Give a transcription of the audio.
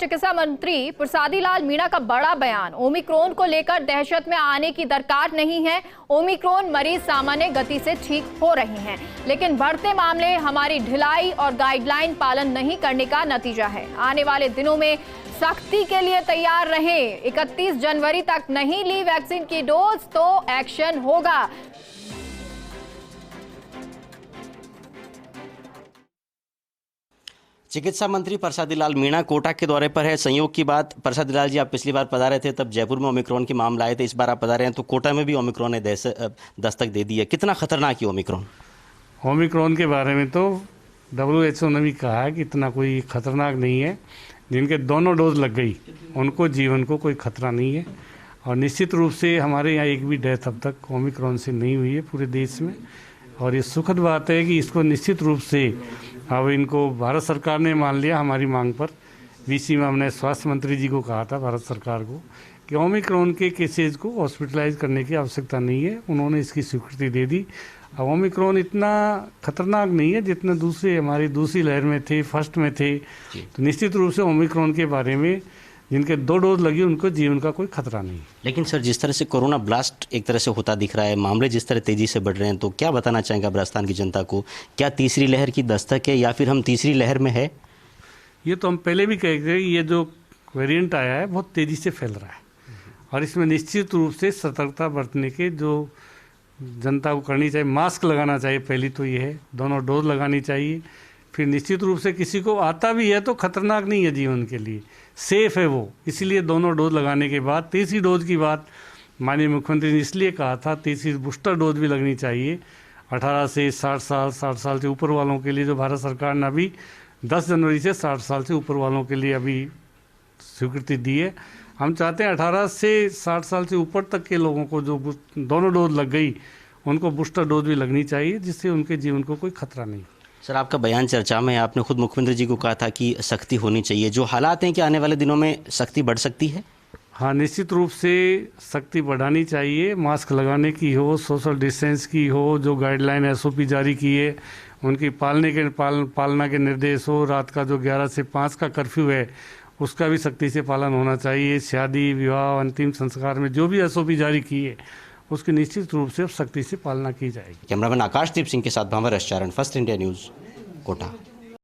चिकित्सा मंत्री प्रसादी लाल मीणा का बड़ा बयान। ओमिक्रॉन को लेकर दहशत में आने की दरकार नहीं है। ओमिक्रॉन मरीज सामान्य गति से ठीक हो रहे हैं, लेकिन बढ़ते मामले हमारी ढिलाई और गाइडलाइन पालन नहीं करने का नतीजा है। आने वाले दिनों में सख्ती के लिए तैयार रहें। 31 जनवरी तक नहीं ली वैक्सीन की डोज तो एक्शन होगा। चिकित्सा मंत्री प्रसादी लाल मीणा कोटा के दौरे पर है। संयोग की बात, प्रसादी लाल जी आप पिछली बार पधारे थे तब जयपुर में ओमिक्रॉन के मामला आए थे, इस बार आप पधारे हैं तो कोटा में भी ओमिक्रॉन ने दस्तक दे दी है। कितना खतरनाक है ओमिक्रॉन? ओमिक्रॉन के बारे में तो WHO ने भी कहा है कि इतना कोई खतरनाक नहीं है। जिनके दोनों डोज लग गई उनको जीवन को कोई खतरा नहीं है। और निश्चित रूप से हमारे यहाँ एक भी डेथ अब तक ओमिक्रॉन से नहीं हुई है पूरे देश में। और ये सुखद बात है कि इसको निश्चित रूप से अब इनको भारत सरकार ने मान लिया हमारी मांग पर। VC में हमने स्वास्थ्य मंत्री जी को कहा था भारत सरकार को कि ओमिक्रॉन के केसेज को हॉस्पिटलाइज करने की आवश्यकता नहीं है। उन्होंने इसकी स्वीकृति दे दी। अब ओमिक्रॉन इतना खतरनाक नहीं है जितना दूसरे हमारी दूसरी लहर में थे, फर्स्ट में थे। तो निश्चित रूप से ओमिक्रॉन के बारे में जिनके 2 डोज लगी उनको जीवन का कोई खतरा नहीं। लेकिन सर, जिस तरह से कोरोना ब्लास्ट एक तरह से होता दिख रहा है, मामले जिस तरह तेजी से बढ़ रहे हैं, तो क्या बताना चाहेंगे आप राजस्थान की जनता को? क्या तीसरी लहर की दस्तक है या फिर हम तीसरी लहर में है? ये तो हम पहले भी कह रहे हैं, ये जो वेरिएंट आया है बहुत तेज़ी से फैल रहा है और इसमें निश्चित रूप से सतर्कता बरतने के जो जनता को करनी चाहिए। मास्क लगाना चाहिए, पहली तो ये है। दोनों डोज लगानी चाहिए। फिर निश्चित रूप से किसी को आता भी है तो खतरनाक नहीं है जीवन के लिए, सेफ है वो। इसीलिए दोनों डोज लगाने के बाद तीसरी डोज की बात माननीय मुख्यमंत्री ने इसलिए कहा था, तीसरी बूस्टर डोज भी लगनी चाहिए 18 से 60 साल से ऊपर वालों के लिए। जो भारत सरकार ने अभी 10 जनवरी से 60 साल से ऊपर वालों के लिए अभी स्वीकृति दी है। हम चाहते हैं 18 से 60 साल से ऊपर तक के लोगों को जो दोनों डोज लग गई उनको बूस्टर डोज भी लगनी चाहिए, जिससे उनके जीवन को कोई खतरा नहीं। सर, आपका बयान चर्चा में, आपने खुद मुख्यमंत्री जी को कहा था कि सख्ती होनी चाहिए। जो हालात हैं कि आने वाले दिनों में सख्ती बढ़ सकती है? हाँ, निश्चित रूप से सख्ती बढ़ानी चाहिए। मास्क लगाने की हो, सोशल डिस्टेंस की हो, जो गाइडलाइन SOP जारी की है उनकी पालना के निर्देश हो। रात का जो 11 से 5 का कर्फ्यू है उसका भी सख्ती से पालन होना चाहिए। शादी विवाह अंतिम संस्कार में जो भी SOP जारी की है उसकी निश्चित रूप से सख्ती से पालना की जाएगी। कैमरामैन आकाशदीप सिंह के साथ भावर एस चारण, फर्स्ट इंडिया न्यूज़, कोटा।